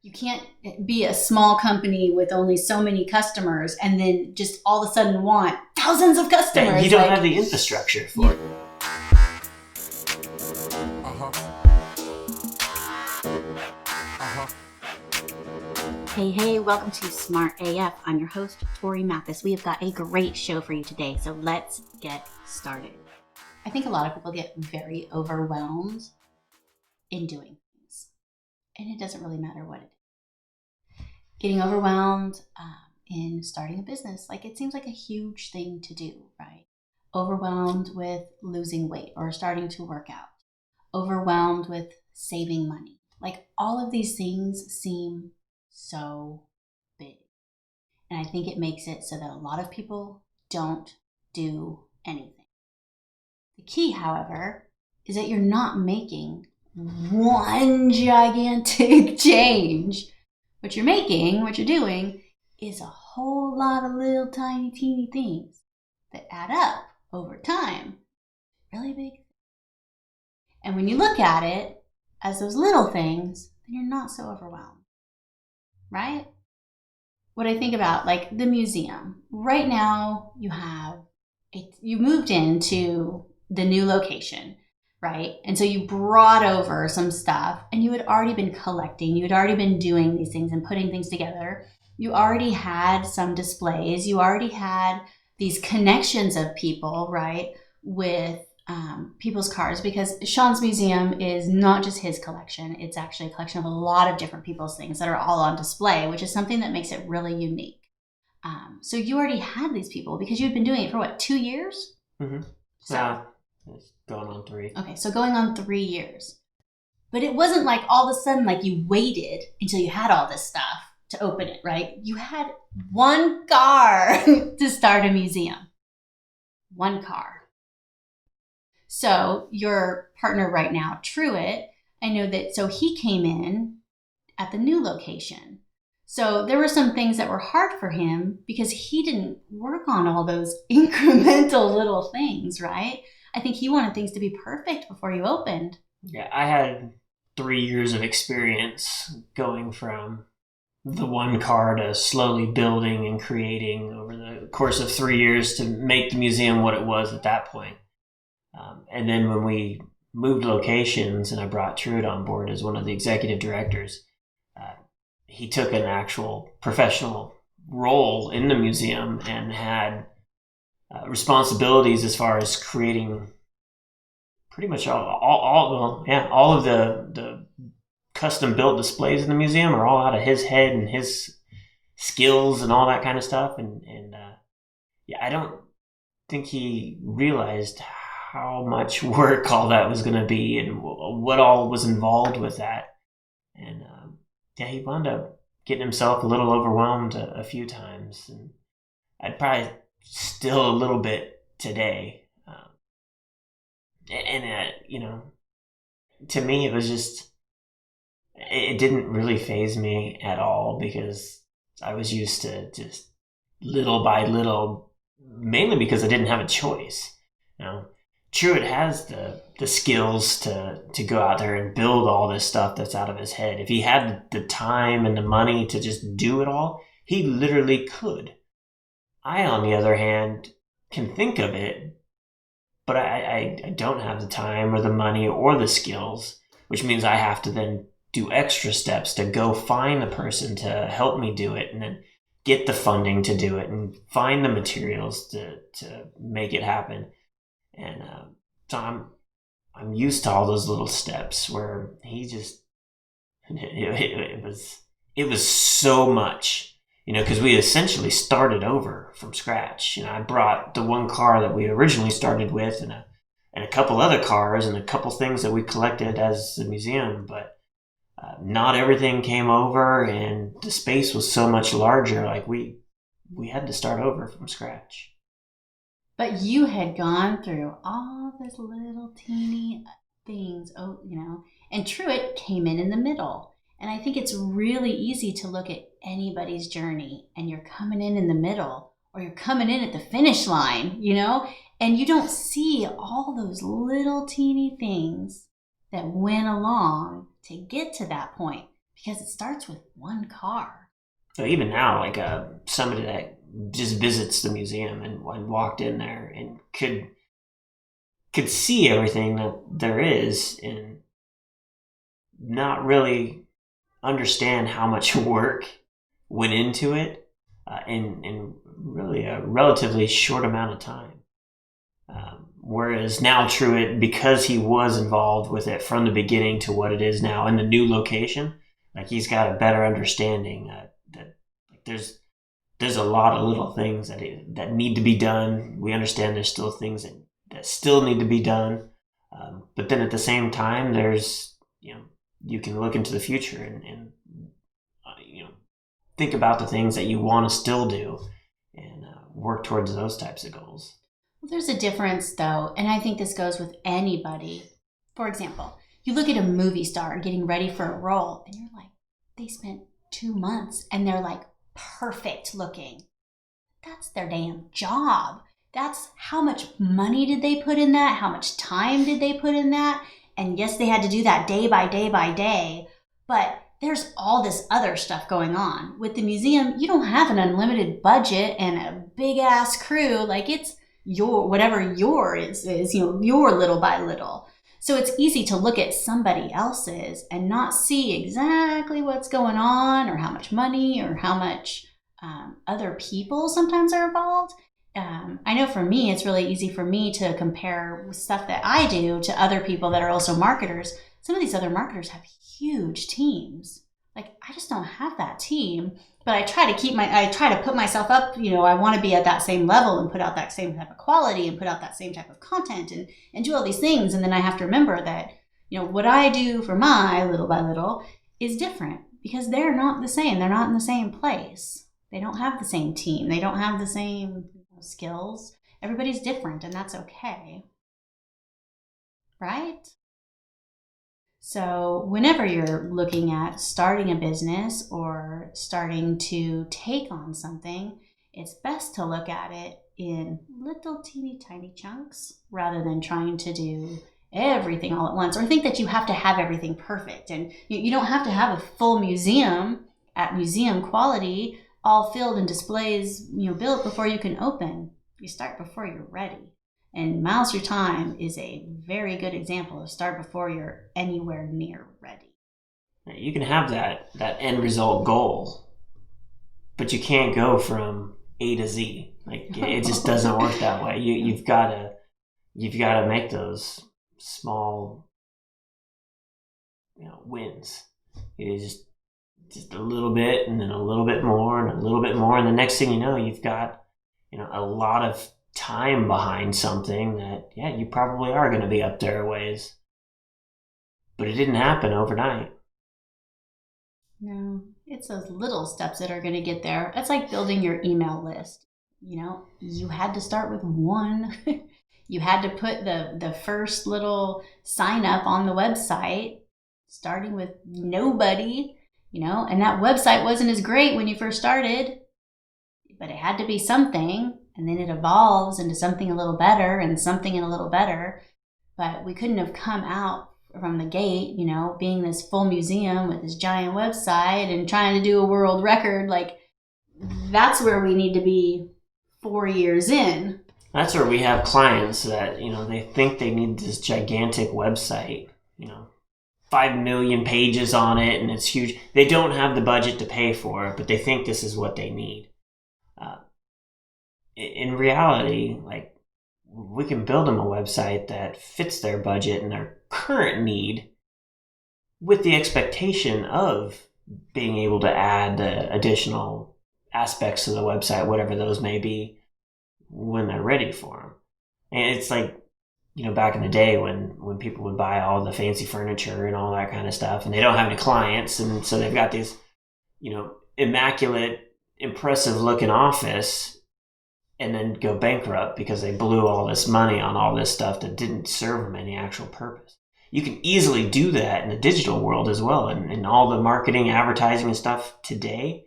You can't be a small company with only so many customers and then just all of a sudden want thousands of customers. Yeah, you don't have the infrastructure for it. Hey, welcome to Smart AF. I'm your host, Torie Mathis. We have got a great show for you today, so let's get started. I think a lot of people get very overwhelmed in doing things, and it doesn't really matter what it is. Getting overwhelmed in starting a business, like it seems like a huge thing to do, right? Overwhelmed with losing weight or starting to work out, overwhelmed with saving money. Like all of these things seem so big. And I think it makes it so that a lot of people don't do anything. The key, however, is that you're not making one gigantic change. What you're doing is a whole lot of little tiny, teeny things that add up over time. Really big. And when you look at it as those little things, then you're not so overwhelmed, right? What I think about, like the museum. Right now, you moved into the new location, right? And so you brought over some stuff and you had already been collecting. You had already been doing these things and putting things together. You already had some displays. You already had these connections of people, right, with people's cars, because Sean's museum is not just his collection. It's actually a collection of a lot of different people's things that are all on display, which is something that makes it really unique. So you already had these people because you'd been doing it for what, 2 years? Mm-hmm. So it's going on 3. Okay, so going on 3 years. But it wasn't like all of a sudden like you waited until you had all this stuff to open it, right? You had one car to start a museum. One car. So your partner right now, Truett, I know that, so he came in at the new location. So there were some things that were hard for him because he didn't work on all those incremental little things, right? I think he wanted things to be perfect before you opened. Yeah, I had 3 years of experience going from the one car to slowly building and creating over the course of 3 years to make the museum what it was at that point. And then when we moved locations and I brought Truett on board as one of the executive directors, he took an actual professional role in the museum and had responsibilities as far as creating pretty much all of the custom built displays in the museum are all out of his head and his skills and all that kind of stuff. And I don't think he realized how much work all that was going to be and what all was involved with that. And he wound up getting himself a little overwhelmed a few times. And I'd probably still a little bit today. To me, it was just, it didn't really faze me at all because I was used to just little by little, mainly because I didn't have a choice. Truett has the skills to go out there and build all this stuff that's out of his head. If he had the time and the money to just do it all, he literally could. I, on the other hand, can think of it, but I don't have the time or the money or the skills, which means I have to then do extra steps to go find the person to help me do it and then get the funding to do it and find the materials to make it happen. And so I'm used to all those little steps where he just it was so much, because we essentially started over from scratch. I brought the one car that we originally started with and a couple other cars and a couple things that we collected as a museum, but not everything came over, and the space was so much larger. Like we had to start over from scratch. But you had gone through all these little teeny things, and Truett came in the middle. And I think it's really easy to look at anybody's journey and you're coming in the middle or you're coming in at the finish line, and you don't see all those little teeny things that went along to get to that point because it starts with one car. So even now, like somebody that just visits the museum and walked in there and could see everything that there is and not really understand how much work went into it in really a relatively short amount of time. Whereas now Truett, because he was involved with it from the beginning to what it is now in the new location, like he's got a better understanding that like there's a lot of little things that need to be done. We understand there's still things that still need to be done, but then at the same time, there's you can look into the future and think about the things that you want to still do and work towards those types of goals. Well, there's a difference, though, and I think this goes with anybody. For example, you look at a movie star getting ready for a role, and you're like, they spent 2 months, and they're like perfect looking. That's their damn job. That's how much money did they put in that? How much time did they put in that? And yes, they had to do that day by day by day, but there's all this other stuff going on. With the museum, you don't have an unlimited budget and a big ass crew. Like it's whatever yours is, your little by little. So it's easy to look at somebody else's and not see exactly what's going on or how much money or how much other people sometimes are involved. I know for me, it's really easy for me to compare stuff that I do to other people that are also marketers. Some of these other marketers have huge teams. Like I just don't have that team, but I try to put myself up, I want to be at that same level and put out that same type of quality and put out that same type of content and do all these things. And then I have to remember that, what I do for my little by little is different because they're not the same. They're not in the same place. They don't have the same team. They don't have the same skills. Everybody's different, and that's okay. Right? So whenever you're looking at starting a business or starting to take on something, it's best to look at it in little teeny tiny chunks rather than trying to do everything all at once or think that you have to have everything perfect. And you don't have to have a full museum at museum quality, all filled and displays, built before you can open. You start before you're ready. And Miles Through Time is a very good example of start before you're anywhere near ready. You can have that end result goal, but you can't go from A to Z. Like it just doesn't work that way. You've got to make those small wins. It is just a little bit and then a little bit more and a little bit more, and the next thing you know, you've got a lot of time behind something that you probably are going to be up there a ways, but it didn't happen overnight. No, it's those little steps that are going to get there. It's like building your email list. You had to start with one. You had to put the first little sign up on the website, starting with nobody, and that website wasn't as great when you first started, but it had to be something. And then it evolves into something a little better and something a little better. But we couldn't have come out from the gate, being this full museum with this giant website and trying to do a world record. Like, that's where we need to be 4 years in. That's where we have clients that, they think they need this gigantic website, 5 million pages on it and it's huge. They don't have the budget to pay for it, but they think this is what they need. In reality, like we can build them a website that fits their budget and their current need with the expectation of being able to add the additional aspects to the website, whatever those may be, when they're ready for them. And it's like, back in the day when people would buy all the fancy furniture and all that kind of stuff, and they don't have any clients, and so they've got these, immaculate, impressive looking office, and then go bankrupt because they blew all this money on all this stuff that didn't serve them any actual purpose. You can easily do that in the digital world as well, and all the marketing, advertising, and stuff today.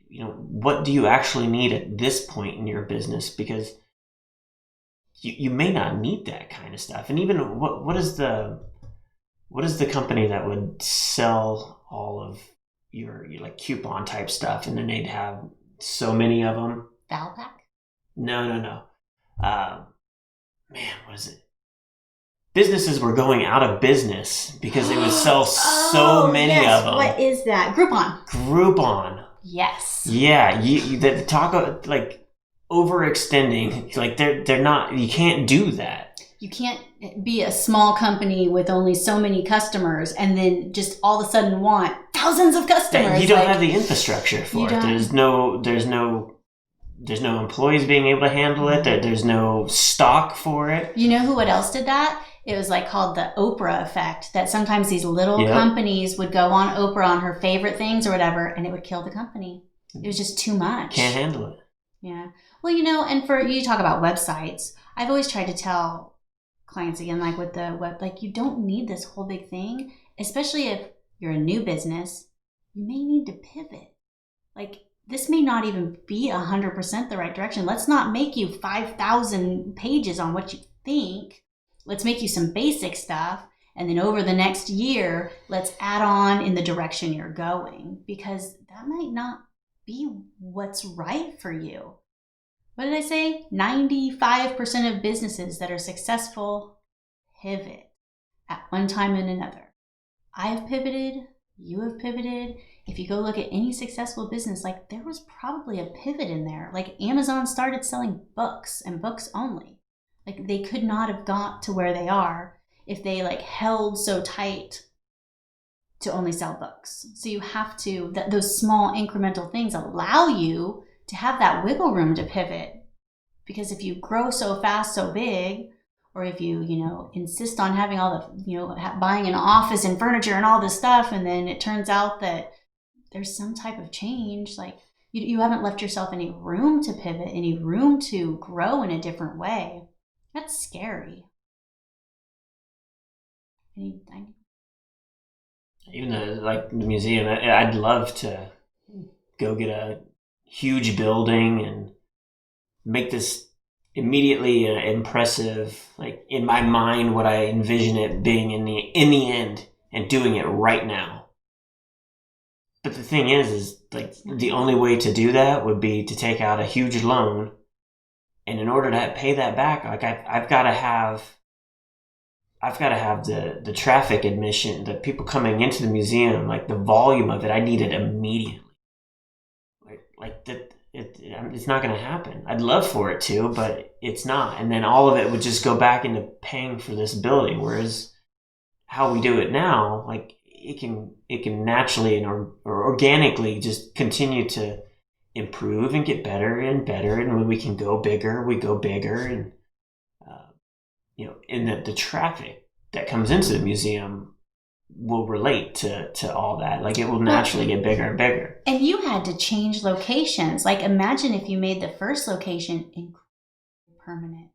What do you actually need at this point in your business? Because you may not need that kind of stuff. And even what is the company that would sell all of your like coupon type stuff, and then they'd have so many of them. Valpak? No. Man, what is it? Businesses were going out of business because they would sell so many of them. What is that? Groupon. Yes. Yeah, you talk about like overextending. Like they're not. You can't do that. You can't be a small company with only so many customers and then just all of a sudden want thousands of customers. You don't have the infrastructure for it. There's no employees being able to handle it. There's no stock for it. You know what else did that? It was like called the Oprah effect, that sometimes these little companies would go on Oprah on her favorite things or whatever, and it would kill the company. It was just too much. Can't handle it. Yeah. Well, and for you talk about websites, I've always tried to tell clients again, like with the web, like you don't need this whole big thing, especially if you're a new business, you may need to pivot. Like this may not even be 100% the right direction. Let's not make you 5,000 pages on what you think. Let's make you some basic stuff. And then over the next year, let's add on in the direction you're going, because that might not be what's right for you. What did I say? 95% of businesses that are successful pivot at one time and another. I have pivoted. You have pivoted. If you go look at any successful business, like there was probably a pivot in there. Like Amazon started selling books and books only. Like they could not have got to where they are if they like held so tight to only sell books. So you have to, those small incremental things allow you to have that wiggle room to pivot. Because if you grow so fast, so big, or if you, insist on having all the, buying an office and furniture and all this stuff, and then it turns out that there's some type of change, like you haven't left yourself any room to pivot, any room to grow in a different way. That's scary. Even the museum, I'd love to go get a huge building and make this immediately impressive, like in my mind, what I envision it being in the end, and doing it right now. But the thing is like the only way to do that would be to take out a huge loan, and in order to pay that back, like I've got to have the traffic admission, the people coming into the museum, like the volume of it. I need it immediately. Like that. It's not going to happen. I'd love for it to, but it's not. And then all of it would just go back into paying for this building. Whereas how we do it now, like it can naturally or organically just continue to improve and get better and better. And when we can go bigger, we go bigger. And and the traffic that comes into the museum will relate to all that. Like it will naturally get bigger and bigger. And you had to change locations. Like imagine if you made the first location permanent.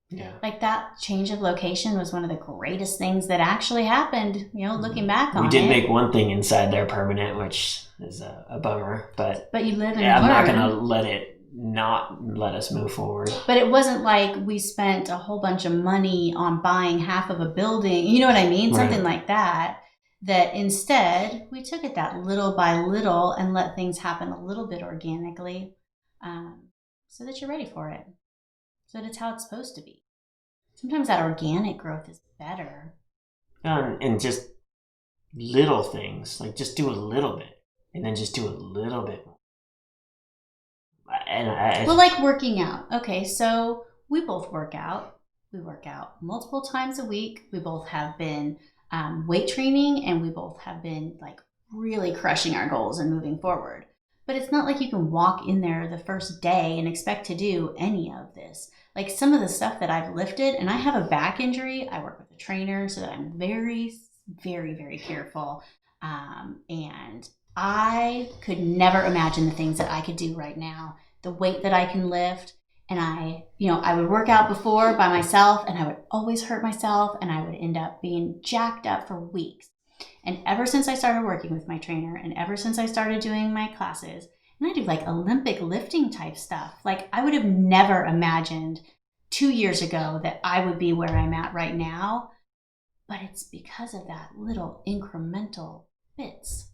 Yeah. Like that change of location was one of the greatest things that actually happened, looking back on it. We did make one thing inside there permanent, which is a bummer, but you live and learn. I'm not going to not let us move forward. But it wasn't like we spent a whole bunch of money on buying half of a building. You know what I mean? Right. Something like that. That instead we took it that little by little and let things happen a little bit organically, so that you're ready for it. So that it's how it's supposed to be. Sometimes that organic growth is better. And just little things, like just do a little bit and then just do a little bit more. Well, like working out. Okay, so we both work out. We work out multiple times a week. We both have been weight training, and we both have been like really crushing our goals and moving forward. But it's not like you can walk in there the first day and expect to do any of this. Like some of the stuff that I've lifted, and I have a back injury. I work with a trainer, so that I'm very, very, very careful. And I could never imagine the things that I could do right now, the weight that I can lift. And I would work out before by myself, and I would always hurt myself, and I would end up being jacked up for weeks. And ever since I started working with my trainer, and ever since I started doing my classes, and I do like Olympic lifting type stuff, like I would have never imagined 2 years ago that I would be where I'm at right now. But it's because of that little incremental bits.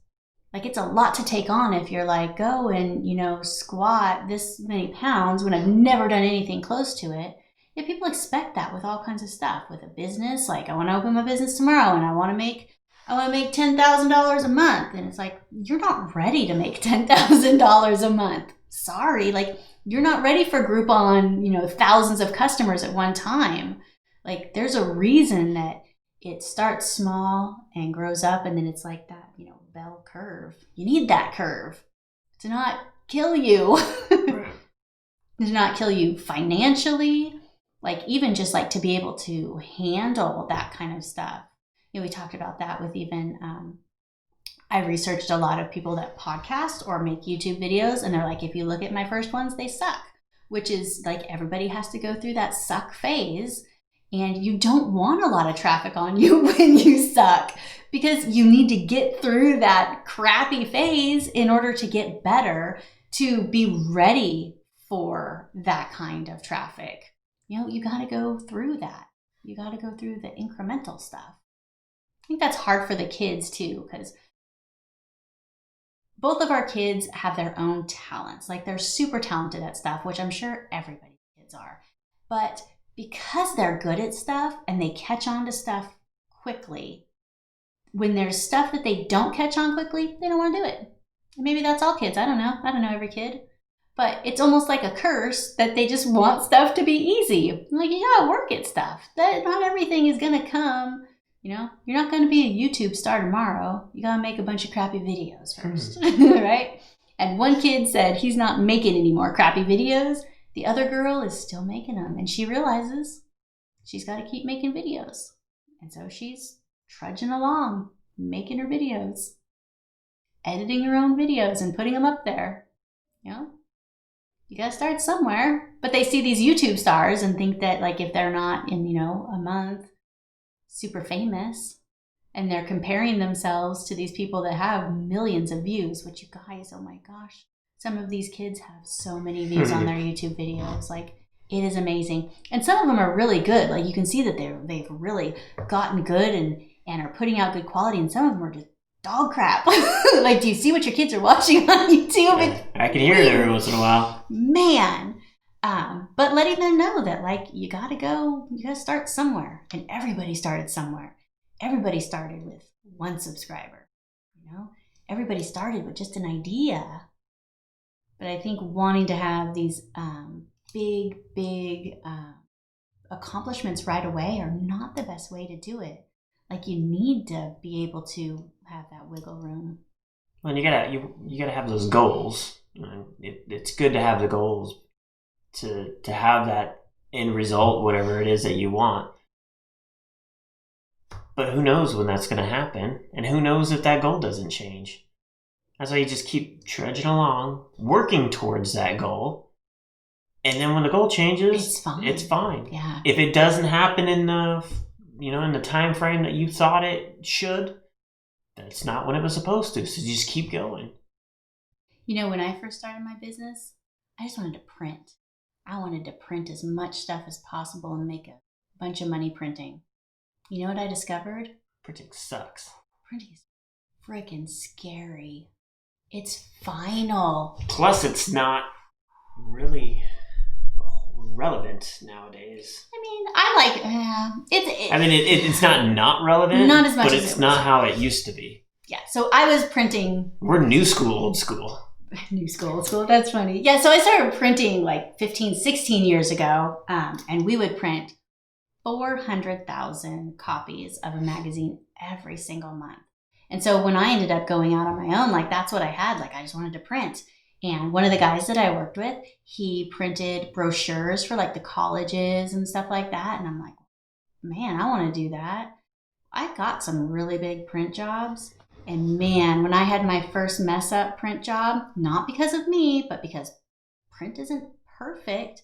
Like, it's a lot to take on if you're like, go and, squat this many pounds when I've never done anything close to it. Yeah, people expect that with all kinds of stuff. With a business, like, I want to open my business tomorrow and I want to make $10,000 a month. And it's like, you're not ready to make $10,000 a month. Sorry. Like, you're not ready for Groupon, thousands of customers at one time. Like, there's a reason that it starts small and grows up, and then it's like that, bell curve. You need that curve to not kill you. To not kill you financially, like, even just like to be able to handle that kind of stuff. We talked about that with even, I researched a lot of people that podcast or make YouTube videos, and they're like, if you look at my first ones, they suck, which is like, everybody has to go through that suck phase. And you don't want a lot of traffic on you when you suck, because you need to get through that crappy phase in order to get better, to be ready for that kind of traffic. You got to go through that. You got to go through the incremental stuff. I think that's hard for the kids too, because both of our kids have their own talents. Like, they're super talented at stuff, which I'm sure everybody's kids are. But because they're good at stuff and they catch on to stuff quickly, when there's stuff that they don't catch on quickly, they don't want to do it. And maybe that's all kids. I don't know every kid. But it's almost like a curse that they just want stuff to be easy. Like, you gotta work at stuff. That not everything is gonna come. You're not gonna be a YouTube star tomorrow. You gotta make a bunch of crappy videos first, right? And one kid said he's not making any more crappy videos. The other girl is still making them, and she realizes she's got to keep making videos. And so she's trudging along, making her videos, editing her own videos and putting them up there. You got to start somewhere. But they see these YouTube stars and think that, like, if they're not in, a month super famous, and they're comparing themselves to these people that have millions of views, which, you guys, oh my gosh. Some of these kids have so many views on their YouTube videos. Like, it is amazing. And some of them are really good. Like, you can see that they've really gotten good and are putting out good quality. And some of them are just dog crap. Like, do you see what your kids are watching on YouTube? Yeah, I can hear it every once in a while. Man. But letting them know that, like, you got to start somewhere. And everybody started somewhere. Everybody started with one subscriber. Everybody started with just an idea. But I think wanting to have these big accomplishments right away are not the best way to do it. Like, you need to be able to have that wiggle room. Well, you gotta have those goals. It's good to have the goals to have that end result, whatever it is that you want. But who knows when that's going to happen, and who knows if that goal doesn't change. That's why you just keep trudging along, working towards that goal. And then when the goal changes, it's fine. Yeah. If it doesn't happen in the time frame that you thought it should, that's not when it was supposed to. So you just keep going. When I first started my business, I just wanted to print. I wanted to print as much stuff as possible and make a bunch of money printing. You know what I discovered? Printing sucks. Printing is freaking scary. It's final. Plus, it's not really relevant nowadays. I mean, I like it's not relevant. Not as much but as it's it not was. how it used to be. Yeah, so I was printing. We're new school, old school. New school, old school. That's funny. Yeah, so I started printing like 15, 16 years ago, and we would print 400,000 copies of a magazine every single month. And so when I ended up going out on my own, like, that's what I had. Like, I just wanted to print. And one of the guys that I worked with, he printed brochures for like the colleges and stuff like that. And I'm like, man, I want to do that. I got some really big print jobs. And man, when I had my first mess up print job, not because of me, but because print isn't perfect,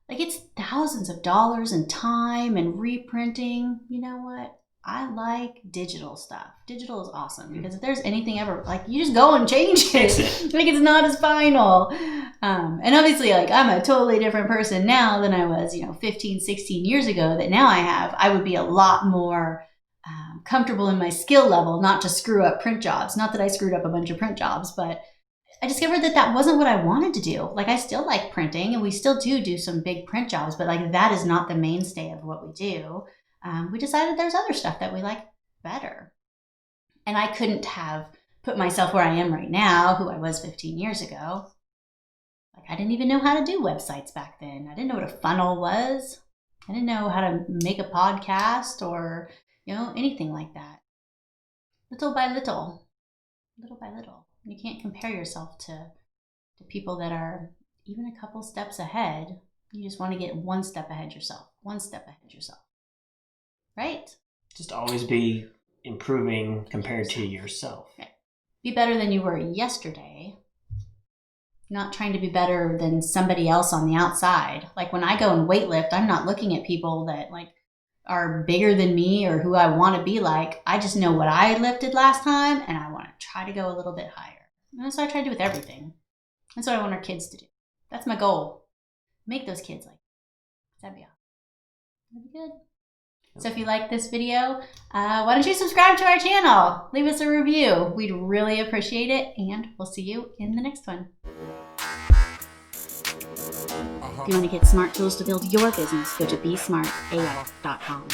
like, it's thousands of dollars in time and reprinting. You know what? I like digital stuff. Digital is awesome because if there's anything ever, like, you just go and change it. Like, it's not as final. And obviously, like, I'm a totally different person now than I was, 15, 16 years ago, that now I would be a lot more comfortable in my skill level, not to screw up print jobs. Not that I screwed up a bunch of print jobs, but I discovered that that wasn't what I wanted to do. Like, I still like printing, and we still do some big print jobs, but like that is not the mainstay of what we do. We decided there's other stuff that we like better. And I couldn't have put myself where I am right now, who I was 15 years ago. Like, I didn't even know how to do websites back then. I didn't know what a funnel was. I didn't know how to make a podcast or, anything like that. Little by little. You can't compare yourself to people that are even a couple steps ahead. You just want to get one step ahead yourself. Right? Just always be improving compared to yourself. Right. Be better than you were yesterday. Not trying to be better than somebody else on the outside. Like, when I go and weightlift, I'm not looking at people that like are bigger than me or who I want to be like. I just know what I lifted last time, and I want to try to go a little bit higher. And that's what I try to do with everything. That's what I want our kids to do. That's my goal. Make those kids like that. That'd be awesome. That'd be good. So if you like this video, why don't you subscribe to our channel? Leave us a review. We'd really appreciate it, and we'll see you in the next one. If you want to get smart tools to build your business, go to besmartaf.com.